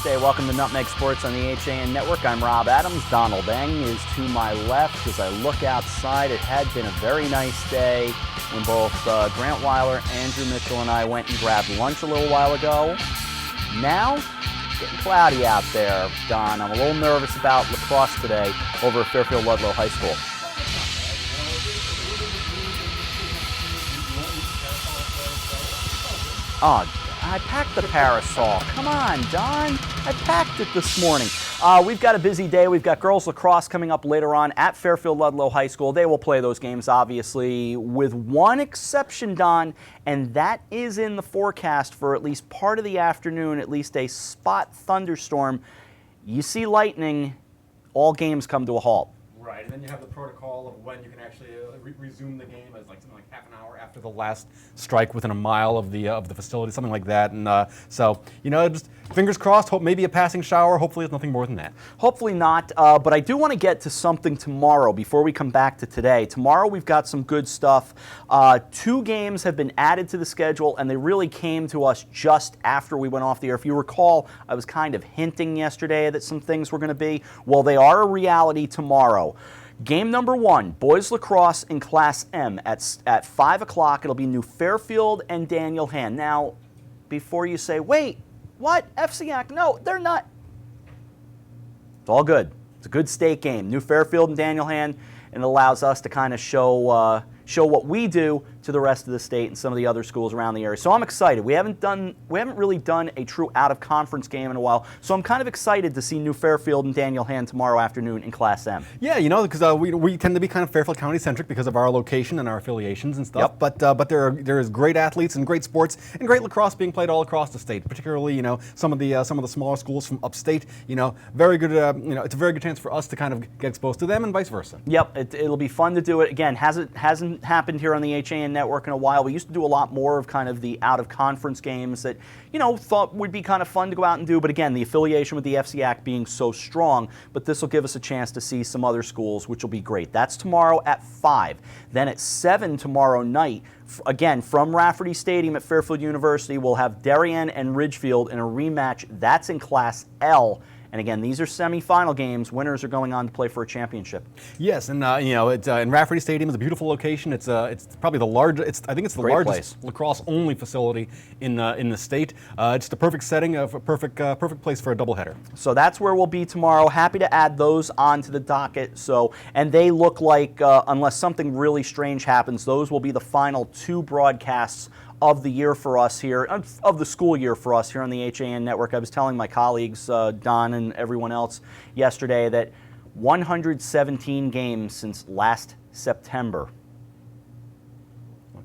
Tuesday. Welcome to Nutmeg Sports on the HAN Network. I'm Rob Adams. Donald Eng is to my left. As I look outside, it had been a very nice day when both Grant Weiler, Andrew Mitchell, and I went and grabbed lunch a little while ago. Now, getting cloudy out there, Don. I'm a little nervous about lacrosse today over at Fairfield Ludlow High School. Oh, I packed the parasol. Come on, Don. I packed it this morning. We've got a busy day. We've got girls lacrosse coming up later on at Fairfield Ludlow High School. They will play those games, obviously, with one exception, Don, and that is in the forecast for at least part of the afternoon, at least a spot thunderstorm. You see lightning, all games come to a halt. Right, and then you have the protocol of when you can actually resume the game as something like half an hour after the last strike within a mile of the facility, something like that. And so, just fingers crossed, hope maybe a passing shower. Hopefully it's nothing more than that. Hopefully not, but I do want to get to something tomorrow before we come back to today. Tomorrow we've got some good stuff. 2 games have been added to the schedule, and they really came to us just after we went off the air. If you recall, I was kind of hinting yesterday that some things were going to be. Well, they are a reality tomorrow. Game number 1, boys lacrosse in Class M at 5 o'clock. It'll be New Fairfield and Daniel Han. Now, before you say, wait, what? FCAC? No, they're not. It's all good. It's a good state game. New Fairfield and Daniel Han, and it allows us to kind of show what we do to the rest of the state and some of the other schools around the area. So I'm excited. We haven't really done a true out-of-conference game in a while, so I'm kind of excited to see New Fairfield and Daniel Han tomorrow afternoon in Class M. Yeah, because we tend to be kind of Fairfield County-centric because of our location and our affiliations and stuff. Yep. But there is great athletes and great sports and great lacrosse being played all across the state. Particularly, some of the smaller schools from upstate. Very good. It's a very good chance for us to kind of get exposed to them and vice versa. Yep, it'll be fun to do it. Again, hasn't happened here on the HAN Network in a while. We used to do a lot more of kind of the out-of-conference games that, thought would be kind of fun to go out and do. But again, the affiliation with the FCAC being so strong, but this will give us a chance to see some other schools, which will be great. That's tomorrow at 5. Then at 7 tomorrow night, again, from Rafferty Stadium at Fairfield University, we'll have Darien and Ridgefield in a rematch. That's in Class L. And again, these are semifinal games. Winners are going on to play for a championship. Yes, and it's in Rafferty Stadium. Is a beautiful location. It's probably the largest. I think it's the Great largest lacrosse-only facility in the state. It's the perfect setting, a perfect place for a doubleheader. So that's where we'll be tomorrow. Happy to add those onto the docket. And they look like, unless something really strange happens, those will be the final 2 broadcasts of the year for us here, of the school year for us here on the HAN Network. I was telling my colleagues, Don and everyone else yesterday, that 117 games since last September.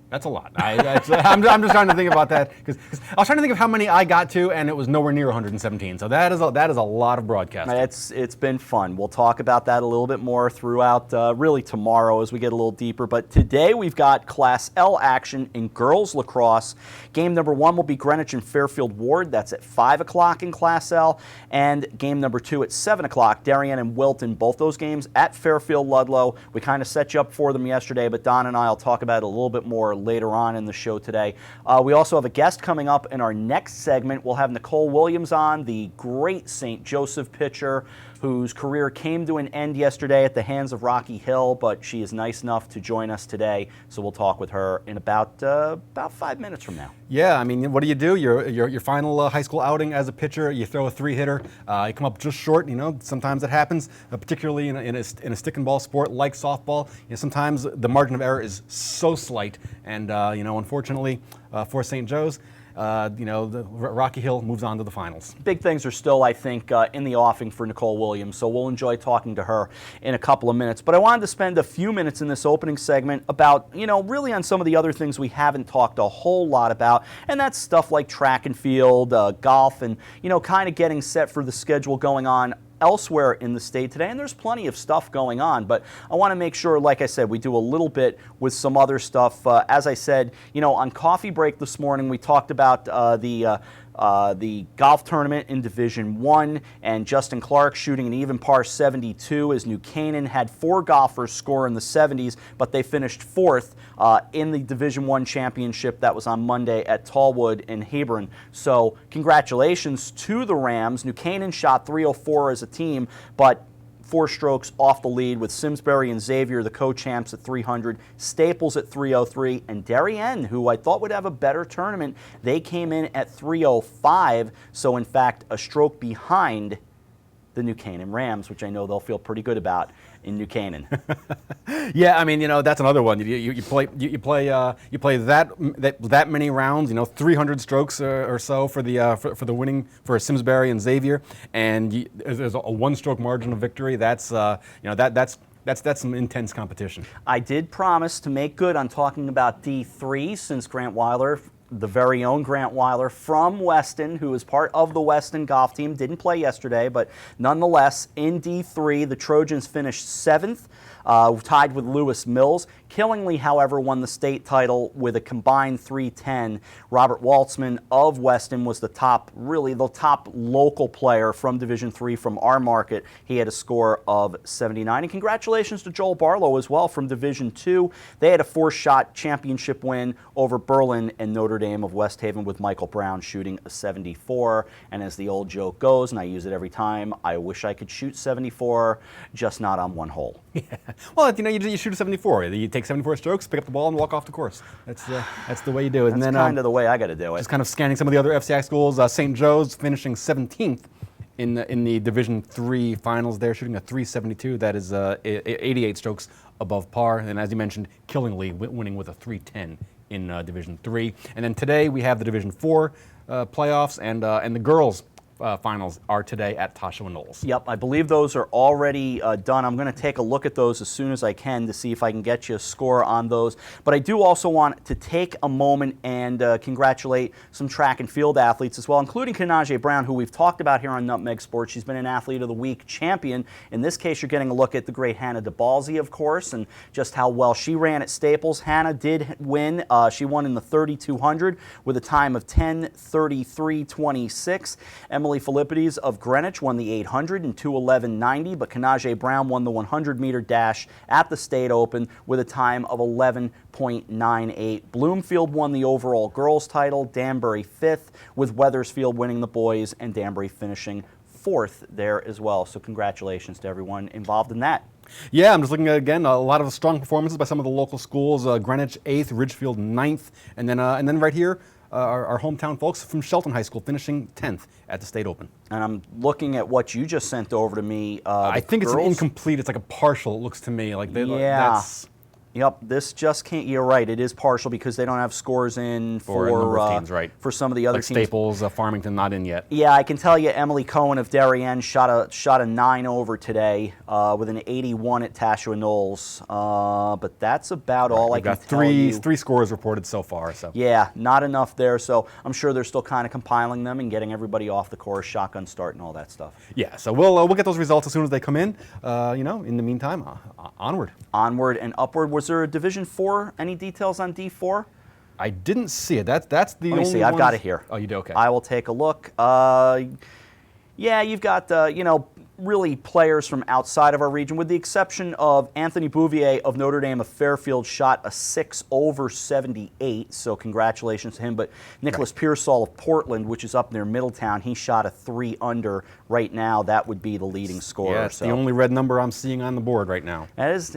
That's a lot. I'm just trying to think about that because I was trying to think of how many I got to, and it was nowhere near 117. So that is a lot of broadcasting. It's been fun. We'll talk about that a little bit more throughout really tomorrow as we get a little deeper. But today we've got Class L action in girls lacrosse. Game number 1 will be Greenwich and Fairfield Ward. That's at 5 o'clock in Class L. And game number 2 at 7 o'clock, Darien and Wilton. Both those games at Fairfield Ludlow. We kind of set you up for them yesterday, but Don and I will talk about it a little bit more later on in the show today. We also have a guest coming up in our next segment. We'll have Nicole Williams on, the great St. Joseph pitcher whose career came to an end yesterday at the hands of Rocky Hill, but she is nice enough to join us today, so we'll talk with her in about 5 minutes from now. Yeah, I mean, what do? Your final high school outing as a pitcher, you throw a 3-hitter, you come up just short. Sometimes it happens, particularly in a stick and ball sport like softball. Sometimes the margin of error is so slight, and unfortunately for St. Joe's, the Rocky Hill moves on to the finals. Big things are still, I think, in the offing for Nicole Williams, so we'll enjoy talking to her in a couple of minutes. But I wanted to spend a few minutes in this opening segment about, really on some of the other things we haven't talked a whole lot about, and that's stuff like track and field, golf, and, kind of getting set for the schedule going on elsewhere in the state today, and there's plenty of stuff going on, but I want to make sure, like I said, we do a little bit with some other stuff. As I said, on Coffee Break this morning, we talked about the the golf tournament in Division 1, and Justin Clark shooting an even par 72 as New Canaan had 4 golfers score in the 70s, but they finished 4th in the Division 1 championship that was on Monday at Tallwood in Hebron. So congratulations to the Rams. New Canaan shot 304 as a team, but 4 strokes off the lead with Simsbury and Xavier, the co-champs, at 300, Staples at 303, and Darien, who I thought would have a better tournament, they came in at 305, so in fact a stroke behind the New Canaan Rams, which I know they'll feel pretty good about in New Canaan. Yeah, I mean, that's another one. You play that many rounds. 300 strokes or so for the winning for Simsbury and Xavier, and there's a 1-stroke margin of victory. That's that's some intense competition. I did promise to make good on talking about D3 since Grant Weiler, the very own Grant Weiler from Weston, who is part of the Weston golf team, didn't play yesterday, but nonetheless, in D3, the Trojans finished 7th, tied with Lewis Mills. Killingly, however, won the state title with a combined 310. Robert Waltzman of Weston was the top local player from Division III from our market. He had a score of 79. And congratulations to Joel Barlow as well from Division II. They had a 4-shot championship win over Berlin and Notre Dame of West Haven with Michael Brown shooting a 74. And as the old joke goes, and I use it every time, I wish I could shoot 74, just not on one hole. Yeah. Well, you shoot a 74. You take 74 strokes, pick up the ball, and walk off the course. That's the way you do it. That's kind of the way I got to do it. Just kind of scanning some of the other FCI schools. St. Joe's finishing 17th in the Division III finals. They're shooting a 372. That is 88 strokes above par. And as you mentioned, Killingly winning with a 310 in Division III. And then today we have the Division IV playoffs, and the girls' finals are today at Tashawa Knolls. Yep, I believe those are already done. I'm going to take a look at those as soon as I can to see if I can get you a score on those. But I do also want to take a moment and congratulate some track and field athletes as well, including Kanaje Brown, who we've talked about here on Nutmeg Sports. She's been an Athlete of the Week champion. In this case, you're getting a look at the great Hannah DeBalzi, of course, and just how well she ran at Staples. Hannah did win. She won in the 3,200 with a time of 10:33.26. Emily Philippides of Greenwich won the 800 in 2:11.90, but Kanaje Brown won the 100-meter dash at the State Open with a time of 11.98. Bloomfield won the overall girls title, Danbury 5th, with Wethersfield winning the boys and Danbury finishing 4th there as well. So congratulations to everyone involved in that. Yeah, I'm just looking at, again, a lot of strong performances by some of the local schools. Greenwich 8th, Ridgefield 9th, and then right here, our hometown folks from Shelton High School finishing 10th at the State Open. And I'm looking at what you just sent over to me. I think it's an incomplete. It's like a partial, it looks to me. That's... Yep, this just can't. You're right. It is partial because they don't have scores in for teams, right. For some of the other teams. Staples, Farmington, not in yet. Yeah, I can tell you, Emily Cohen of Darien shot a 9 over today with an 81 at Tashawa Knolls. But that's about all I can tell you. Three scores reported so far. So yeah, not enough there. So I'm sure they're still kind of compiling them and getting everybody off the course, shotgun start, and all that stuff. Yeah, so we'll get those results as soon as they come in. In the meantime, onward. Onward and upward. Was there a Division IV? Any details on D4? I didn't see it. That's the only. Let me see. I've got it here. Oh, you do? Okay. I will take a look. Yeah, you've got really players from outside of our region, with the exception of Anthony Bouvier of Notre Dame of Fairfield, shot a 6 over 78. So congratulations to him. But Nicholas Pearsall of Portland, which is up near Middletown, he shot a 3 under. Right now, that would be the leading scorer. Yeah, it's the only red number I'm seeing on the board right now. That is,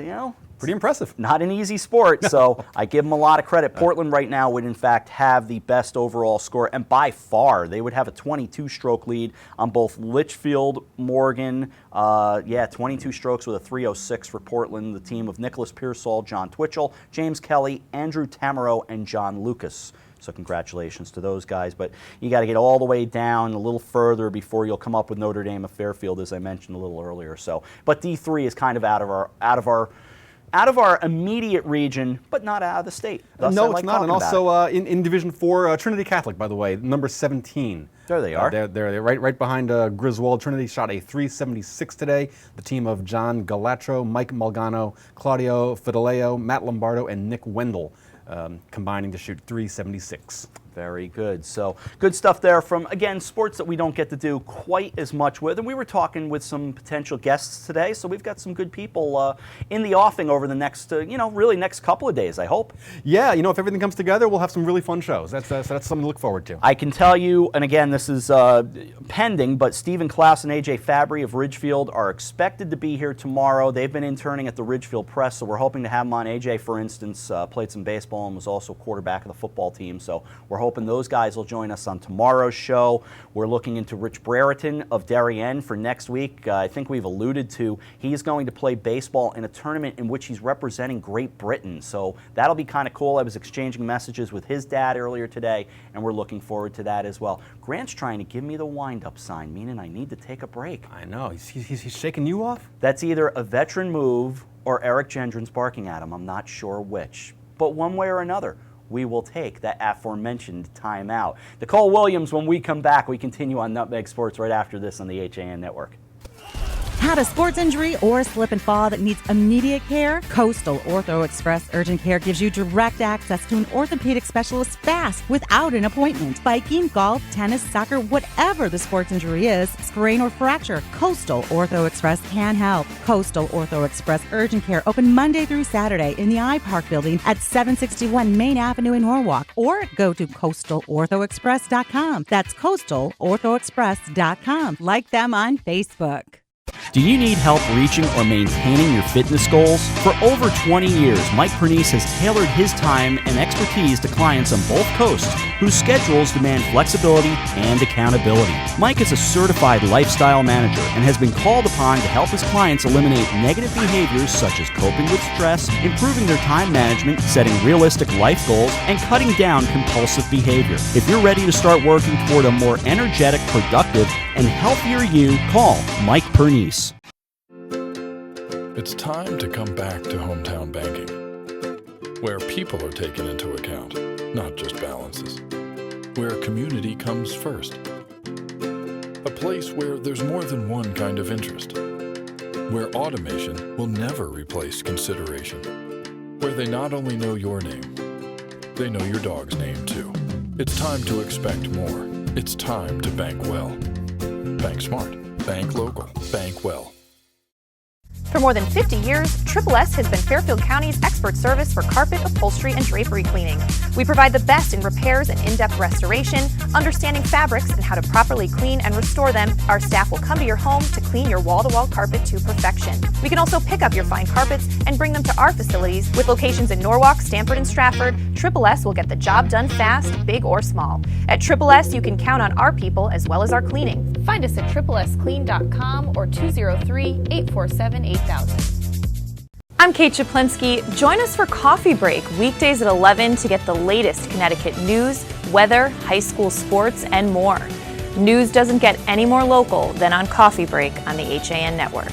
pretty impressive. Not an easy sport, so I give them a lot of credit. Portland right now would, in fact, have the best overall score, and by far, they would have a 22-stroke lead on both Litchfield, Morgan. 22 strokes with a 306 for Portland, the team of Nicholas Pearsall, John Twitchell, James Kelly, Andrew Tamaro, and John Lucas. So congratulations to those guys, but you got to get all the way down a little further before you'll come up with Notre Dame of Fairfield, as I mentioned a little earlier. So, but D3 is kind of out of our immediate region, but not out of the state. Thus, no, it's not. And also in Division IV, Trinity Catholic, by the way, number 17. There they are. They're right behind Griswold. Trinity shot a 376 today. The team of John Galatro, Mike Malgano, Claudio Fideleo, Matt Lombardo, and Nick Wendell combining to shoot 376. Very good. So good stuff there from, again, sports that we don't get to do quite as much with. And we were talking with some potential guests today, so we've got some good people in the offing over the next, really next couple of days, I hope. Yeah, if everything comes together, we'll have some really fun shows. That's something to look forward to. I can tell you, and again, this is pending, but Stephen Klaus and AJ Fabry of Ridgefield are expected to be here tomorrow. They've been interning at the Ridgefield Press, so we're hoping to have them on. AJ, for instance, played some baseball and was also quarterback of the football team, so we're hoping those guys will join us on tomorrow's show. We're looking into Rich Brereton of Darien for next week. I think we've alluded to he's going to play baseball in a tournament in which he's representing Great Britain. So that'll be kind of cool. I was exchanging messages with his dad earlier today, and we're looking forward to that as well. Grant's trying to give me the wind-up sign, meaning I need to take a break. I know. He's shaking you off? That's either a veteran move or Eric Gendron's barking at him. I'm not sure which. But one way or another, we will take that aforementioned timeout. Nicole Williams, when we come back, we continue on Nutmeg Sports right after this on the HAN Network. Had a sports injury or slip and fall that needs immediate care? Coastal Ortho Express Urgent Care gives you direct access to an orthopedic specialist fast without an appointment. Biking, golf, tennis, soccer, whatever the sports injury is, sprain or fracture, Coastal Ortho Express can help. Coastal Ortho Express Urgent Care open Monday through Saturday in the iPark building at 761 Main Avenue in Norwalk, or go to coastalorthoexpress.com. That's coastalorthoexpress.com. Like them on Facebook. Do you need help reaching or maintaining your fitness goals? For over 20 years, Mike Pernice has tailored his time and expertise to clients on both coasts whose schedules demand flexibility and accountability. Mike is a certified lifestyle manager and has been called upon to help his clients eliminate negative behaviors such as coping with stress, improving their time management, setting realistic life goals, and cutting down compulsive behavior. If you're ready to start working toward a more energetic, productive, and healthier you, call Mike Pernice. It's time to come back to hometown banking, where people are taken into account, not just balances, where community comes first, a place where there's more than one kind of interest, where automation will never replace consideration, where they not only know your name, they know your dog's name too. It's time to expect more. It's time to bank well. Bank smart. Bank local. Bank well. For more than 50 years, Triple S has been Fairfield County's expert service for carpet, upholstery, and drapery cleaning. We provide the best in repairs and in-depth restoration, understanding fabrics and how to properly clean and restore them. Our staff will come to your home to clean your wall-to-wall carpet to perfection. We can also pick up your fine carpets and bring them to our facilities. With locations in Norwalk, Stamford, and Stratford, Triple S will get the job done fast, big or small. At Triple S, you can count on our people as well as our cleaning. Find us at triplesclean.com or 203-847-8000. I'm Kate Chaplinsky. Join us for Coffee Break, weekdays at 11 to get the latest Connecticut news, weather, high school sports, and more. News doesn't get any more local than on Coffee Break on the HAN Network.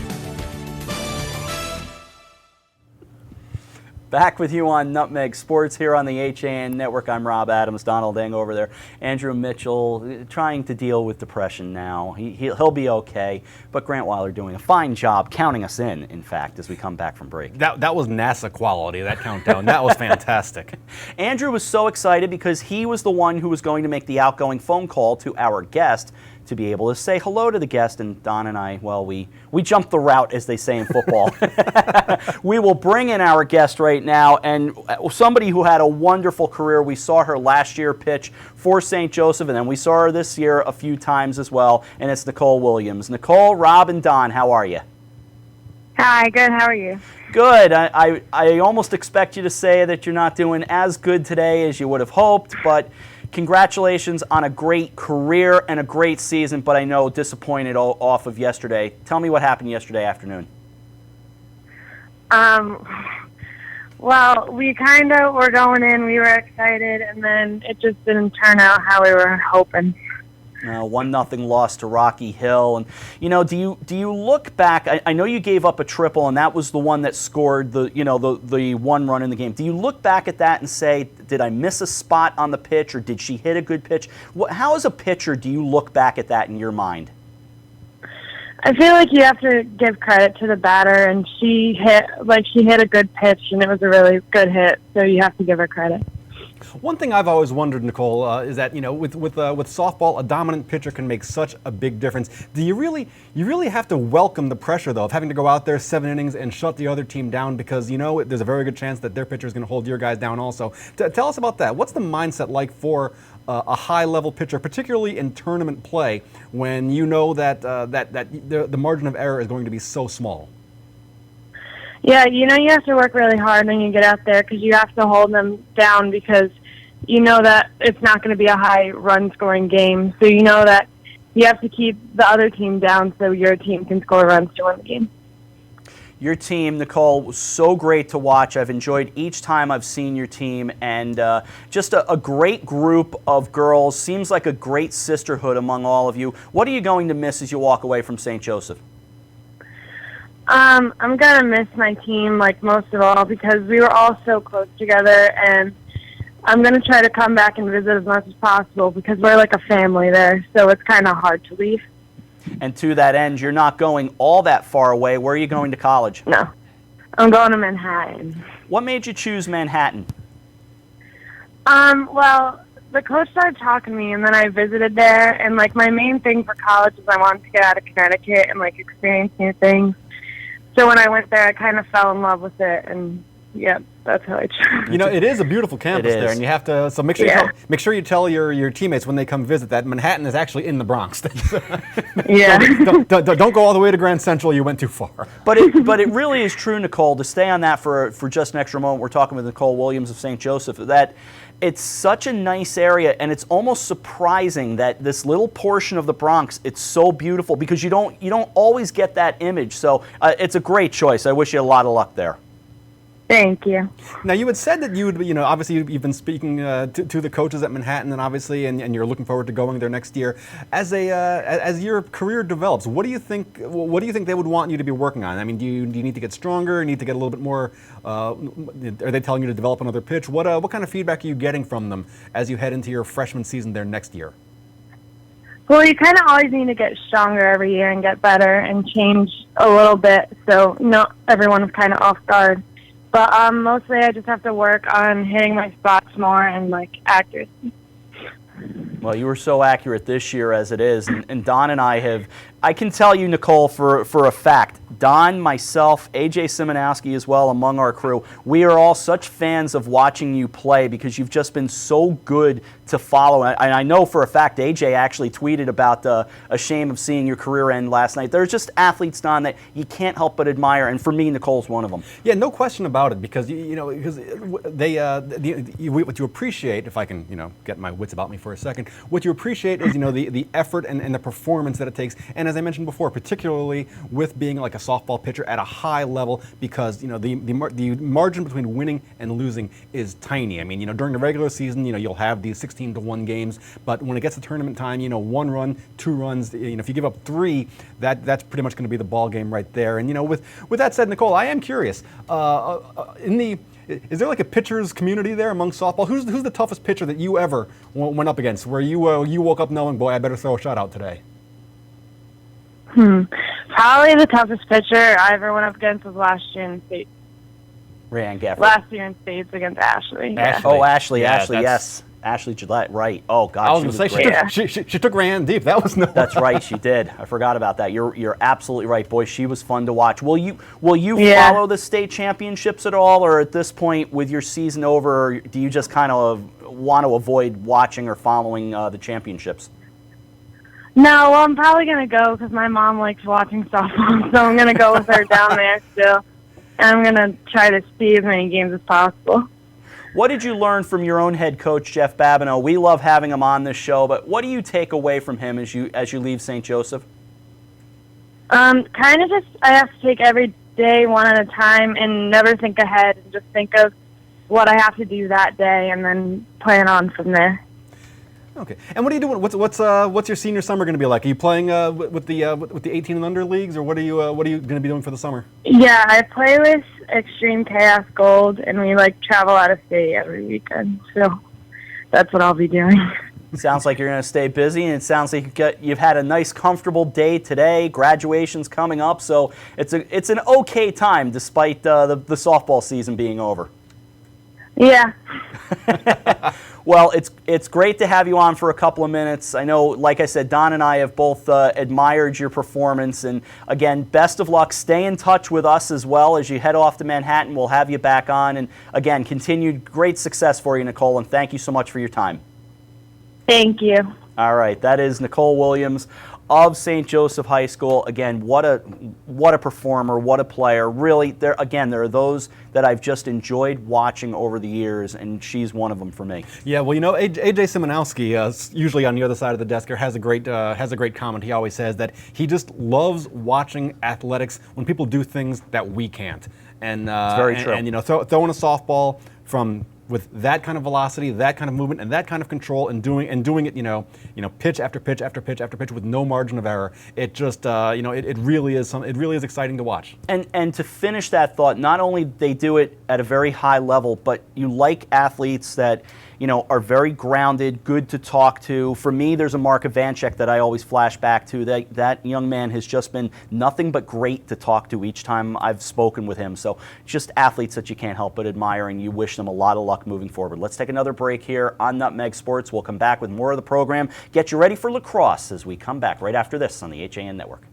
Back with you on Nutmeg Sports here on the HAN Network. I'm Rob Adams, Donald Eng over there. Andrew Mitchell trying to deal with depression now. He'll be okay. But Grant Weiler doing a fine job counting us in fact, as we come back from break. That was NASA quality, that countdown. That was fantastic. Andrew was so excited because he was the one who was going to make the outgoing phone call to our guest to be able to say hello to the guest, and Don and I, well, we jumped the route, as they say in football. We will bring in our guest right now, and somebody who had a wonderful career. We saw her last year pitch for St. Joseph, and then we saw her this year a few times as well, and it's Nicole Williams. Nicole, Rob, and Don, how are you? Hi, good. How are you? Good. I almost expect you to say that you're not doing as good today as you would have hoped, but congratulations on a great career and a great season, but I know disappointed off of yesterday. Tell me what happened yesterday afternoon. Well, we kind of were going in, we were excited, and then it just didn't turn out how we were hoping. 1-0 loss to Rocky Hill, and do you look back? I know you gave up a triple, and that was the one that scored the one run in the game. Do you look back at that and say, did I miss a spot on the pitch, or did she hit a good pitch? How as a pitcher do you look back at that in your mind? I feel like you have to give credit to the batter, and she hit a good pitch, and it was a really good hit, so you have to give her credit. One thing I've always wondered, Nicole, is that with softball, a dominant pitcher can make such a big difference. Do you really have to welcome the pressure though of having to go out there 7 innings and shut the other team down because there's a very good chance that their pitcher is going to hold your guys down also. Tell us about that. What's the mindset like for a high-level pitcher, particularly in tournament play, when you know that the margin of error is going to be so small? Yeah, you have to work really hard when you get out there because you have to hold them down because you know that it's not going to be a high run-scoring game. So you know that you have to keep the other team down so your team can score runs to win the game. Your team, Nicole, was so great to watch. I've enjoyed each time I've seen your team, and just a great group of girls. Seems like a great sisterhood among all of you. What are you going to miss as you walk away from St. Joseph? I'm going to miss my team, like most of all, because we were all so close together, and I'm going to try to come back and visit as much as possible because we're like a family there, so it's kind of hard to leave. And to that end, you're not going all that far away. Where are you going to college? No. I'm going to Manhattan. What made you choose Manhattan? Well, the coach started talking to me, and then I visited there, and, my main thing for college is I wanted to get out of Connecticut and, experience new things. So when I went there, I kind of fell in love with it, and yeah, that's how I chose. It is a beautiful campus there, and you have to. So make sure you tell your teammates when they come visit that Manhattan is actually in the Bronx. Yeah. Don't go all the way to Grand Central. You went too far. But it really is true, Nicole. To stay on that for just an extra moment, we're talking with Nicole Williams of St. Joseph. That it's such a nice area, and it's almost surprising that this little portion of the Bronx, it's so beautiful because you don't always get that image. So it's a great choice. I wish you a lot of luck there. Thank you. Now, you had said that you would, obviously you've been speaking to the coaches at Manhattan, and obviously, and you're looking forward to going there next year. As your career develops, what do you think they would want you to be working on? I mean, do you need to get stronger? Need to get a little bit more? Are they telling you to develop another pitch? What kind of feedback are you getting from them as you head into your freshman season there next year? Well, you kind of always need to get stronger every year and get better and change a little bit, so not everyone is kind of off guard. But mostly I just have to work on hitting my spots more and, accuracy. Well, you were so accurate this year as it is, and Don and I can tell you, Nicole, for a fact, Don, myself, AJ Simonowski as well, among our crew, we are all such fans of watching you play because you've just been so good to follow. And I know for a fact AJ actually tweeted about a shame of seeing your career end last night. There's just athletes, Don, that you can't help but admire, and for me, Nicole's one of them. Yeah, no question about it, because because what you appreciate, if I can get my wits about me for a second, what you appreciate is the effort and the performance that it takes, and as I mentioned before, particularly with being like a softball pitcher at a high level, because the margin between winning and losing is tiny. I mean, during the regular season, you'll have these 16-1 games, but when it gets to tournament time, 1 run, 2 runs, if you give up 3, that's pretty much going to be the ball game right there. And with that said, Nicole, I am curious. Is there a pitcher's community there among softball? Who's the toughest pitcher that you ever went up against, where you woke up knowing, boy, I better throw a shutout today? Probably the toughest pitcher I ever went up against was last year in States. Rayanne Gafford. Last year in States against Ashley. Yeah. Oh, Ashley, yes. Ashley Gillette, right. Oh, God, I was going to say, she took Rayanne deep. That was no. That's right, she did. I forgot about that. You're absolutely right, boy. She was fun to watch. Will you follow the state championships at all, or at this point, with your season over, do you just kind of want to avoid watching or following the championships? No, well, I'm probably going to go because my mom likes watching softball, so I'm going to go with her down there still. And I'm going to try to see as many games as possible. What did you learn from your own head coach, Jeff Babineau? We love having him on this show, but what do you take away from him as you leave St. Joseph? Kind of just I have to take every day one at a time and never think ahead and just think of what I have to do that day and then plan on from there. Okay. And what are you doing? What's your senior summer going to be like? Are you playing with the 18 and under leagues, or what are you going to be doing for the summer? Yeah, I play with Extreme Chaos Gold, and we travel out of state every weekend. So that's what I'll be doing. Sounds like you're going to stay busy, and it sounds like you've had a nice, comfortable day today. Graduation's coming up, so it's an okay time despite the softball season being over. Yeah. Well, it's great to have you on for a couple of minutes. I know, like I said, Don and I have both admired your performance. And again, best of luck. Stay in touch with us as well as you head off to Manhattan. We'll have you back on. And again, continued great success for you, Nicole. And thank you so much for your time. Thank you. All right, that is Nicole Williams of St. Joseph High School. Again, what a performer, what a player. Really, there are those that I've just enjoyed watching over the years, and she's one of them for me. Yeah, well, AJ Simonowski, usually on the other side of the desk here, has a great comment. He always says that he just loves watching athletics when people do things that we can't. And it's very true. And throwing a softball with that kind of velocity, that kind of movement, and that kind of control, and doing it, pitch after pitch after pitch after pitch with no margin of error. It just, it really is exciting to watch. And to finish that thought, not only they do it at a very high level, but you like athletes that are very grounded, good to talk to. For me, there's a Mark Ivanchek that I always flash back to. That young man has just been nothing but great to talk to each time I've spoken with him. So just athletes that you can't help but admire, and you wish them a lot of luck moving forward. Let's take another break here on Nutmeg Sports. We'll come back with more of the program. Get you ready for lacrosse as we come back right after this on the HAN Network.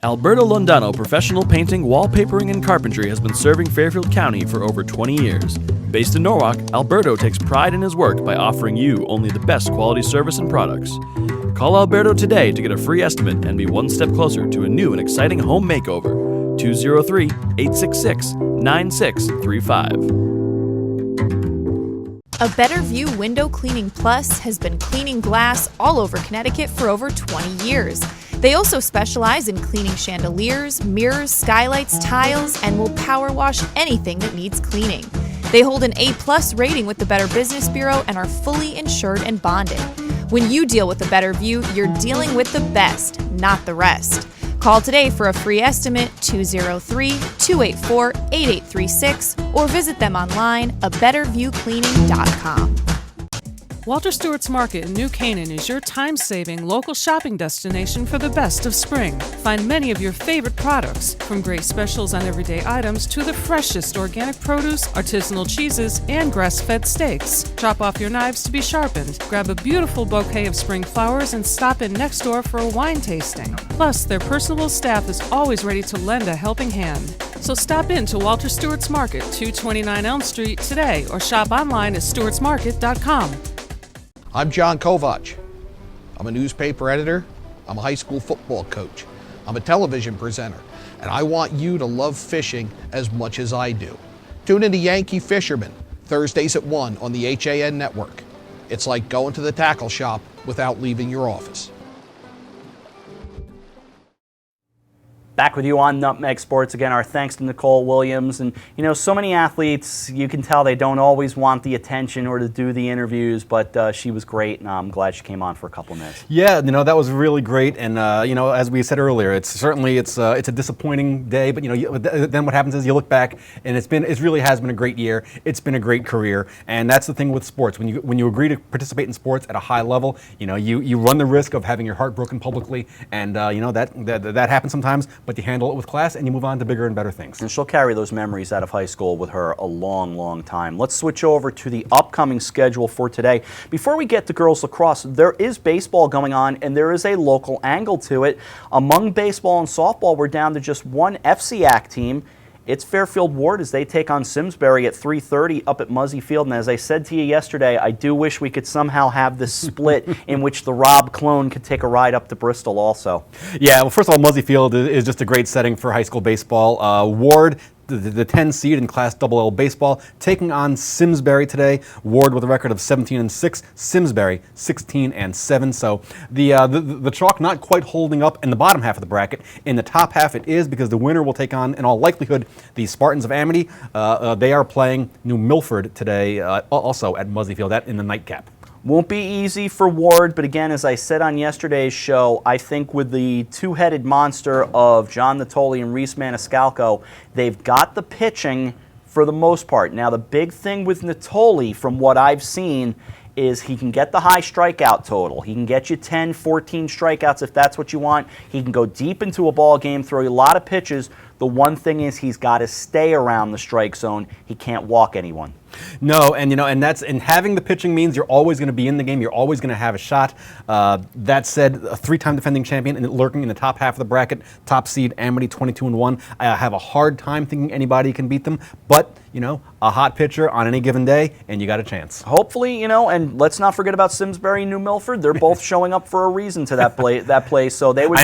Alberto Londano Professional Painting, Wallpapering, and Carpentry has been serving Fairfield County for over 20 years. Based in Norwalk, Alberto takes pride in his work by offering you only the best quality service and products. Call Alberto today to get a free estimate and be one step closer to a new and exciting home makeover. 203-866-9635. A Better View Window Cleaning Plus has been cleaning glass all over Connecticut for over 20 years. They also specialize in cleaning chandeliers, mirrors, skylights, tiles, and will power wash anything that needs cleaning. They hold an A+ rating with the Better Business Bureau and are fully insured and bonded. When you deal with a Better View, you're dealing with the best, not the rest. Call today for a free estimate, 203-284-8836, or visit them online, abetterviewcleaning.com. Walter Stewart's Market in New Canaan is your time-saving local shopping destination for the best of spring. Find many of your favorite products, from great specials on everyday items to the freshest organic produce, artisanal cheeses, and grass-fed steaks. Chop off your knives to be sharpened. Grab a beautiful bouquet of spring flowers and stop in next door for a wine tasting. Plus, their personable staff is always ready to lend a helping hand. So stop in to Walter Stewart's Market, 229 Elm Street today, or shop online at stewartsmarket.com. I'm John Kovach. I'm a newspaper editor. I'm a high school football coach. I'm a television presenter, and I want you to love fishing as much as I do. Tune in to Yankee Fisherman, Thursdays at 1 on the HAN Network. It's like going to the tackle shop without leaving your office. Back with you on Nutmeg Sports. Again, our thanks to Nicole Williams. And, so many athletes, you can tell they don't always want the attention or to do the interviews, but she was great, and I'm glad she came on for a couple of minutes. Yeah, that was really great. And, as we said earlier, it's a disappointing day, but, then what happens is you look back, and it really has been a great year. It's been a great career. And that's the thing with sports. When you agree to participate in sports at a high level, you run the risk of having your heart broken publicly. And, that happens sometimes. But you handle it with class and you move on to bigger and better things. And she'll carry those memories out of high school with her a long, long time. Let's switch over to the upcoming schedule for today. Before we get to girls lacrosse, there is baseball going on and there is a local angle to it. Among baseball and softball, we're down to just one FCAC team. It's Fairfield Ward as they take on Simsbury at 3:30 up at Muzzy Field. And as I said to you yesterday, I do wish we could somehow have this split in which the Rob clone could take a ride up to Bristol also. Yeah, well, first of all, Muzzy Field is just a great setting for high school baseball. Ward the 10 seed in Class AA baseball, taking on Simsbury today. Ward with a record of 17-6, Simsbury 16-7. So the chalk not quite holding up in the bottom half of the bracket. In the top half it is, because the winner will take on, in all likelihood, the Spartans of Amity. They are playing New Milford today, also at Muzzy Field, in the nightcap. Won't be easy for Ward, but again, as I said on yesterday's show, I think with the two-headed monster of John Natoli and Reese Maniscalco, they've got the pitching for the most part. Now, the big thing with Natoli, from what I've seen, is he can get the high strikeout total. He can get you 10, 14 strikeouts if that's what you want. He can go deep into a ball game, throw you a lot of pitches. The one thing is he's got to stay around the strike zone. He can't walk anyone. No, and having the pitching means you're always going to be in the game. You're always going to have a shot. That said, a three-time defending champion and lurking in the top half of the bracket, top seed Amity 22-1. I have a hard time thinking anybody can beat them, but a hot pitcher on any given day, and you got a chance. Hopefully, and let's not forget about Simsbury and New Milford. They're both showing up for a reason to that place, so they would I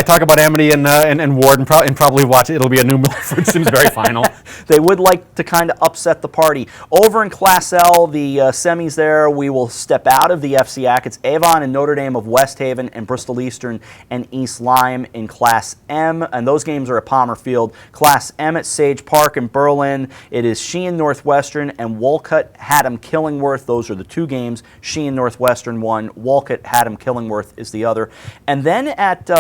talk about Amity and Ward and probably watch it. It'll be a New Milford Simsbury final. They would like to kind of upset the party. Over in Class L, the semis there, we will step out of the FCAC. It's Avon and Notre Dame of West Haven and Bristol Eastern and East Lyme in Class M, and those games are at Palmer Field. Class M at Sage Park in Berlin. It is Sheehan Northwestern and Wolcott Haddam Killingworth. Those are the two games. Sheehan Northwestern one, Wolcott Haddam Killingworth is the other. And then at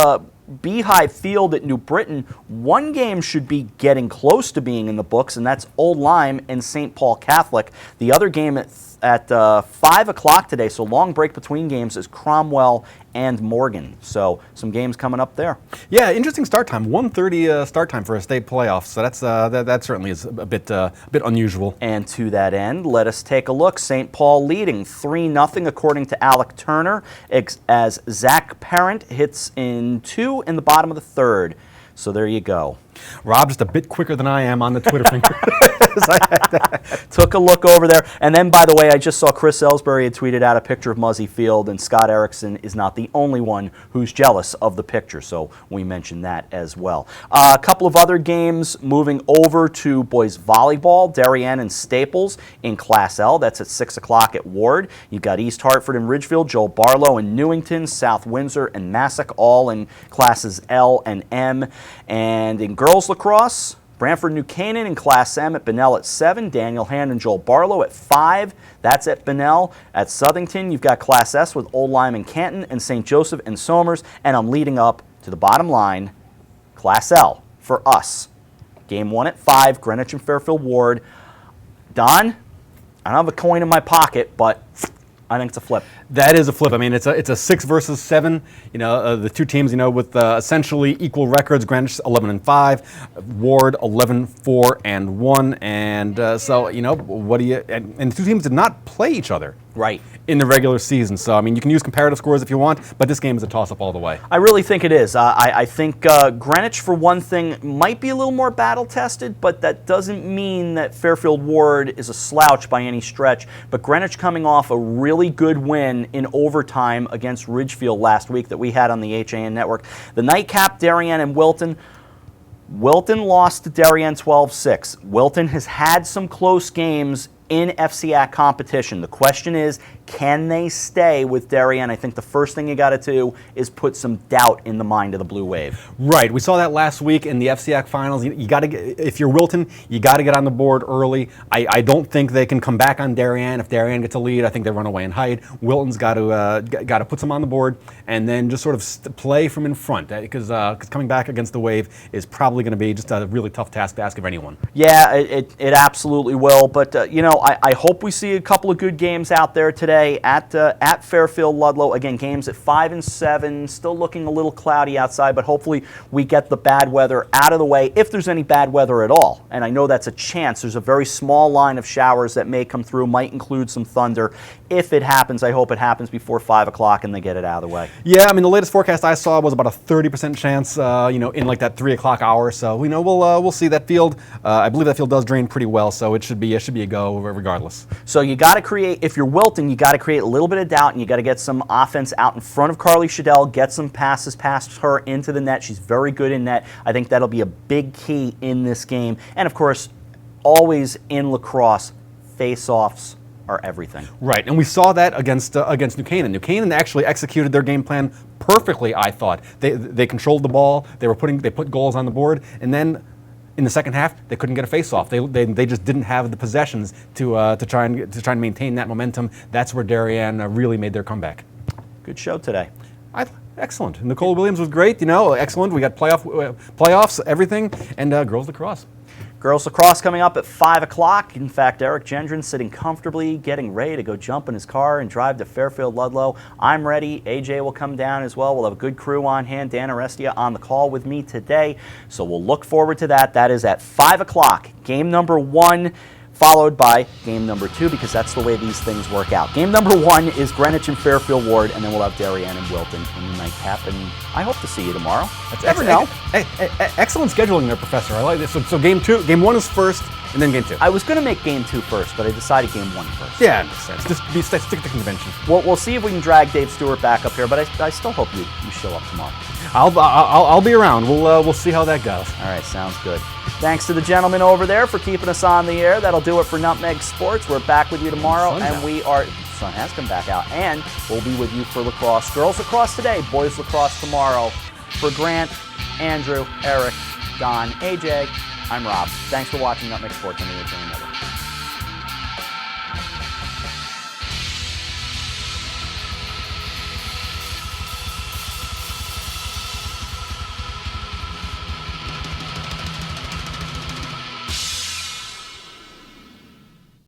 Beehive Field at New Britain, one game should be getting close to being in the books, and that's Old Lyme and St. Paul Catholic. The other game at 5 o'clock today, so long break between games, is Cromwell and Morgan. So some games coming up there. Yeah, interesting start time. 1:30 start time for a state playoff. So that certainly is a bit unusual. And to that end, let us take a look. St. Paul leading 3-0 according to Alec Turner, as Zach Parent hits in 2 in the bottom of the third. So there you go. Rob, just a bit quicker than I am on the Twitter finger. Took a look over there. And then, by the way, I just saw Chris Ellsbury had tweeted out a picture of Muzzy Field, and Scott Erickson is not the only one who's jealous of the picture, so we mentioned that as well. A couple of other games moving over to boys volleyball. Darien and Staples in Class L. That's at 6 o'clock at Ward. You've got East Hartford and Ridgefield, Joel Barlow and Newington, South Windsor and Massac, all in Classes L and M. And in girls lacrosse, Brantford New Canaan in Class M at Bunnell at 7. Daniel Hand and Joel Barlow at 5. That's at Bunnell. At Southington, you've got Class S with Old Lyme and Canton and St. Joseph and Somers. And I'm leading up to the bottom line, Class L for us. Game 1 at 5, Greenwich and Fairfield Ward. Don, I don't have a coin in my pocket, but I think it's a flip. That is a flip. I mean, it's a 6 versus 7. The two teams, with essentially equal records. Greenwich 11-5, Ward 11-4-1, and so what do you? And the two teams did not play each other right in the regular season. So I mean, you can use comparative scores if you want, but this game is a toss-up all the way. I really think it is. I think Greenwich, for one thing, might be a little more battle-tested, but that doesn't mean that Fairfield Ward is a slouch by any stretch. But Greenwich coming off a really good win in overtime against Ridgefield last week that we had on the HAN Network. The nightcap, Darien and Wilton. Wilton lost to Darien 12-6. Wilton has had some close games in FCAC competition. The question is, can they stay with Darien? I think the first thing you got to do is put some doubt in the mind of the Blue Wave. Right. We saw that last week in the FCAC finals. You got to get, if you're Wilton, you got to get on the board early. I don't think they can come back on Darien. If Darien gets a lead, I think they run away and hide. Wilton's got to put some on the board and then just sort of play from in front, because coming back against the Wave is probably going to be just a really tough task to ask of anyone. Yeah, it absolutely will. But I hope we see a couple of good games out there today at Fairfield Ludlow. Again, games at 5 and 7, still looking a little cloudy outside, but hopefully we get the bad weather out of the way, if there's any bad weather at all. And I know that's a chance. There's a very small line of showers that may come through, might include some thunder. If it happens, I hope it happens before 5 o'clock and they get it out of the way. Yeah, I mean, the latest forecast I saw was about a 30% chance, in like that 3 o'clock hour. So we'll see that field. I believe that field does drain pretty well, so it should be a go regardless. So you got to create, if you're Wilton, you got to create a little bit of doubt, and you got to get some offense out in front of Carly Shadell, get some passes past her into the net. She's very good in net. I think that'll be a big key in this game. And of course, always in lacrosse, face-offs are everything. Right, and we saw that against New Canaan. New Canaan actually executed their game plan perfectly, I thought. They controlled the ball, they put goals on the board, and then in the second half, they couldn't get a face-off. They just didn't have the possessions to try and maintain that momentum. That's where Darien really made their comeback. Good show today. Excellent. Nicole Williams was great. Excellent. We got playoffs, everything, and girls lacrosse. Girls lacrosse coming up at 5 o'clock. In fact, Eric Gendron sitting comfortably, getting ready to go jump in his car and drive to Fairfield Ludlow. I'm ready. AJ will come down as well. We'll have a good crew on hand. Dan Arestia on the call with me today. So we'll look forward to that. That is at 5 o'clock. Game number 1, followed by game number 2, because that's the way these things work out. Game number 1 is Greenwich and Fairfield Ward, and then we'll have Darien and Wilton in the nightcap. And I hope to see you tomorrow. Never know. Excellent scheduling there, Professor. I like this. So game 1 is first, and then game 2. I was going to make game 2 first, but I decided game 1 first. Yeah, it makes sense. Just stick to convention. We'll see if we can drag Dave Stewart back up here, but I still hope you show up tomorrow. I'll be around. We'll see how that goes. All right, sounds good. Thanks to the gentleman over there for keeping us on the air. That'll do it for Nutmeg Sports. We're back with you tomorrow, and the sun has come back out, and we'll be with you for lacrosse. Girls lacrosse today, boys lacrosse tomorrow. For Grant, Andrew, Eric, Don, AJ, I'm Rob. Thanks for watching Nutmeg Sports on the HAN Network.